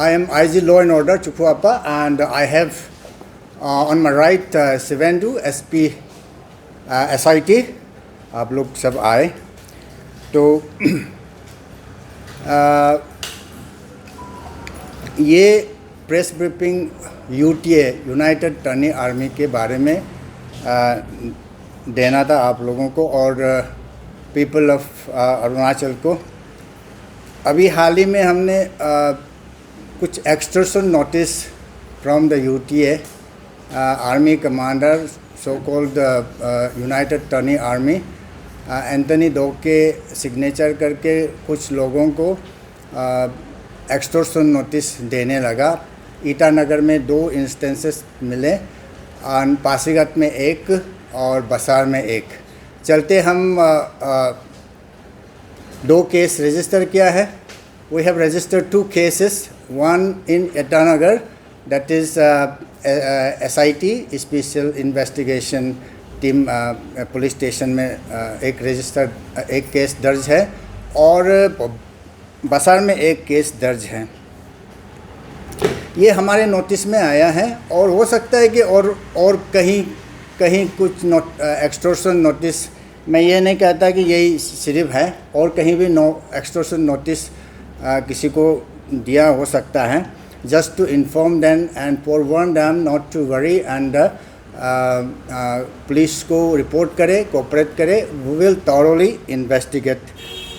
I am IG Law and Order Chukwuapa, and I have on my right Sivendu SP SIT. आप लोग सब आए तो ये प्रेस ब्रीफिंग यूटीए यूनाइटेड टर्नी आर्मी के बारे में देना था आप लोगों को और पीपल ऑफ अरुणाचल को। अभी हाल ही में हमने कुछ extortion notice from the UTA army commander so called united टर्नी आर्मी एंथनी डॉक के सिग्नेचर करके कुछ लोगों को एक्सटॉर्शन नोटिस देने लगा। ईटानगर में 2 इंस्टेंसेस मिले और पासीघाट में 1 और बसार में 1। चलते हम 2 केस रजिस्टर किया है। We have registered 2 cases, one in Itanagar, that is SIT Special Investigation Team police station में एक केस दर्ज है और बसार में 1 केस दर्ज है। ये हमारे नोटिस में आया है और हो सकता है कि और कहीं कुछ एक्सटॉर्शन नोटिस, मैं ये नहीं कहता कि यही सिर्फ है, और कहीं भी एक्सटॉर्शन नोटिस किसी को दिया हो सकता है। Just to inform them and forewarn them not to worry and police को रिपोर्ट करे, कोऑपरेट करे। We will thoroughly investigate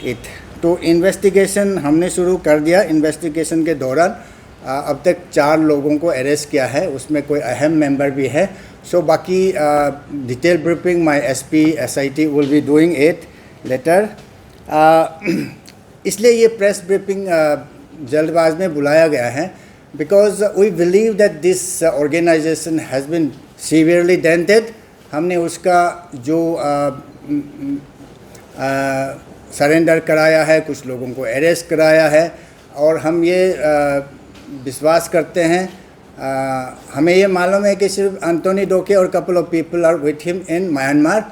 it. तो इन्वेस्टिगेशन हमने शुरू कर दिया। इन्वेस्टिगेशन के दौरान अब तक 4 लोगों को अरेस्ट किया है, उसमें कोई अहम मेंबर भी है। सो बाकी detail briefing my SP SIT will be doing it later. इसलिए ये प्रेस ब्रीफिंग जल्दबाज में बुलाया गया है because we believe that this organisation has been severely dented. हमने उसका जो सरेंडर कराया है, कुछ लोगों को अरेस्ट कराया है और हम ये विश्वास करते हैं, हमें ये मालूम है कि सिर्फ एंथनी डोके और couple of people are with him in Myanmar.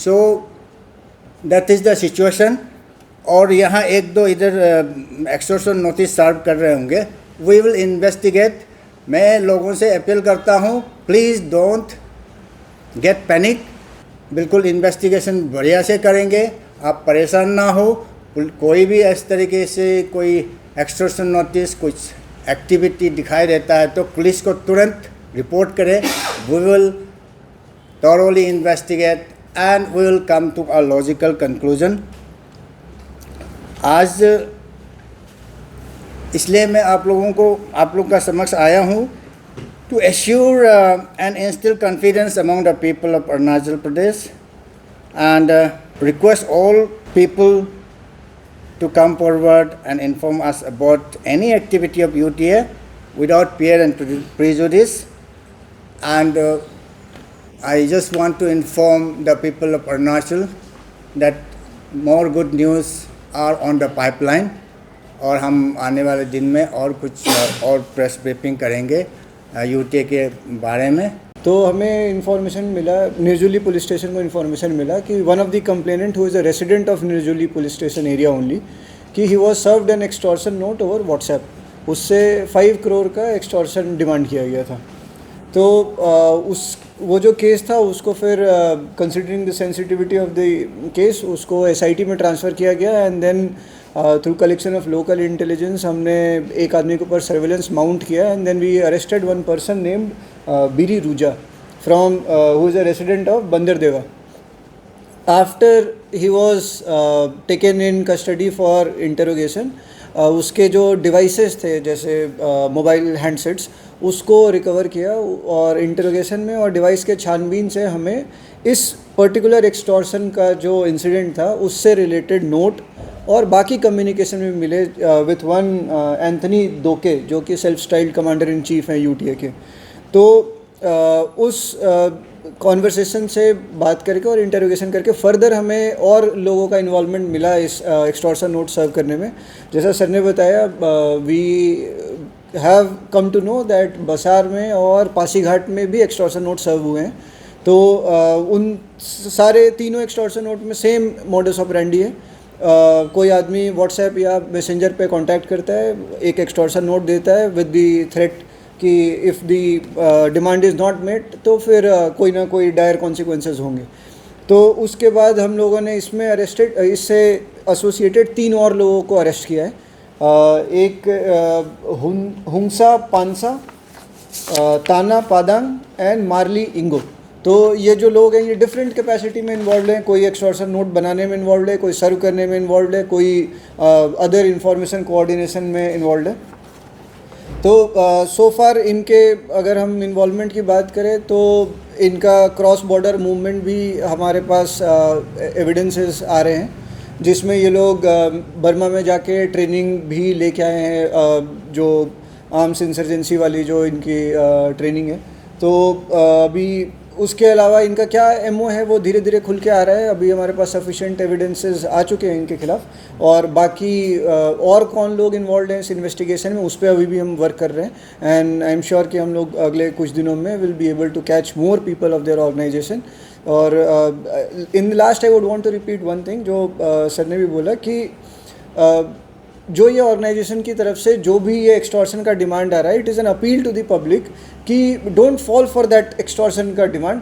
So that is the situation. और यहाँ 1-2 इधर एक्सटॉर्शन नोटिस सर्व कर रहे होंगे। We will investigate. मैं लोगों से अपील करता हूँ, प्लीज़ डोंट गेट पैनिक। बिल्कुल इन्वेस्टिगेशन बढ़िया से करेंगे, आप परेशान ना हो। कोई भी इस तरीके से कोई एक्सटॉर्शन नोटिस कुछ एक्टिविटी दिखाई देता है तो पुलिस को तुरंत रिपोर्ट करें। We will thoroughly investigate and we will come to a logical conclusion. आज इसलिए मैं आप लोग का समक्ष आया हूँ to assure and instil confidence among the people of Arunachal Pradesh and request all people to come forward and inform us about any activity of UTA without fear and prejudice. And I just want to inform the people of Arunachal that more good news are on the pipeline और हम आने वाले दिन में और कुछ और press briefing करेंगे UTA के बारे में। तो हमें इन्फॉर्मेशन मिला, निर्जुली पुलिस स्टेशन को इन्फॉर्मेशन मिला कि one of the complainant who is a resident of Nirjuli police station area only, कि he was served an extortion note over WhatsApp. उससे 5 करोड़ का एक्सटॉर्शन डिमांड किया गया था। तो वो जो केस था उसको फिर considering the sensitivity of the case उसको एसआईटी में ट्रांसफ़र किया गया and then through collection of local intelligence हमने एक आदमी के ऊपर सर्वेलेंस माउंट किया and then we arrested one person named Biri Ruja from who is a resident of Bandardeva. After he was taken in custody for interrogation, उसके जो डिवाइसेस थे जैसे मोबाइल हैंडसेट्स उसको रिकवर किया और इंटरोगेशन में और डिवाइस के छानबीन से हमें इस पर्टिकुलर एक्सटॉर्शन का जो इंसिडेंट था उससे रिलेटेड नोट और बाकी कम्युनिकेशन में मिले विथ वन एंथनी डोके जो कि self styled commander in chief हैं यूटीए के। तो उस कॉन्वर्सेशन से बात करके और इंटरोगेशन करके फर्दर हमें और लोगों का इन्वॉल्वमेंट मिला इस एक्सटॉर्शन नोट सर्व करने में। जैसा सर ने बताया, we have come to know that Basar में और पासीघाट में भी एक्सटॉर्शन नोट सर्व हुए हैं। तो उन सारे तीनों एक्सटॉर्शन नोट में सेम मोडस ऑपरेंडी है कोई आदमी व्हाट्सएप या मैसेंजर पे कांटेक्ट करता है, एक एक्सटॉर्शन नोट देता है विद द थ्रेट कि if the demand is not met तो फिर कोई ना कोई डायर कॉन्सिक्वेंसेस होंगे। तो उसके बाद हम लोगों ने इससे एसोसिएटेड 3 और लोगों को अरेस्ट किया है। एक हुंगसा पानसा, ताना पादांग एंड मार्ली इंगो। तो ये जो लोग हैं ये डिफरेंट कैपेसिटी में इन्वॉल्व हैं। कोई एक्सटॉर्शन नोट बनाने में इन्वॉल्व है, कोई सर्व करने में इन्वॉल्व है, कोई अदर इंफॉर्मेशन कोऑर्डिनेशन में इन्वॉल्व है। तो सो फार इनके अगर हम इन्वॉल्वमेंट की बात करें तो इनका क्रॉस बॉर्डर मूवमेंट भी हमारे पास एविडेंसेस आ रहे हैं, जिसमें ये लोग बर्मा में जाके ट्रेनिंग भी लेके आए हैं, जो आर्म्स इंसर्जेंसी वाली जो इनकी ट्रेनिंग है। तो अभी उसके अलावा इनका क्या एमओ है वो धीरे धीरे खुल के आ रहा है। अभी हमारे पास सफिशिएंट एविडेंसेस आ चुके हैं इनके खिलाफ, और बाकी और कौन लोग इन्वॉल्व हैं इस इन्वेस्टिगेशन में उस पर अभी भी हम वर्क कर रहे हैं। एंड आई एम श्योर कि हम लोग अगले कुछ दिनों में will be able to catch more people of their organisation. और in last I would want to repeat one thing जो सर ने भी बोला कि जो ये ऑर्गेनाइजेशन की तरफ से जो भी ये एक्सटॉर्शन का डिमांड आ रहा है, it is an appeal to the public कि don't fall for that extortion का demand,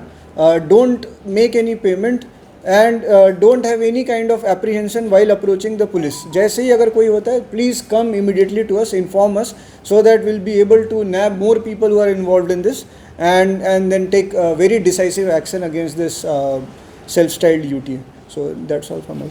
don't make any payment and don't have any kind of apprehension while approaching the police. जैसे ही अगर कोई होता है please come immediately to us, inform us, so that will be able to nab more people who are involved in this and then take very decisive action against this self-styled UTA. So that's all from my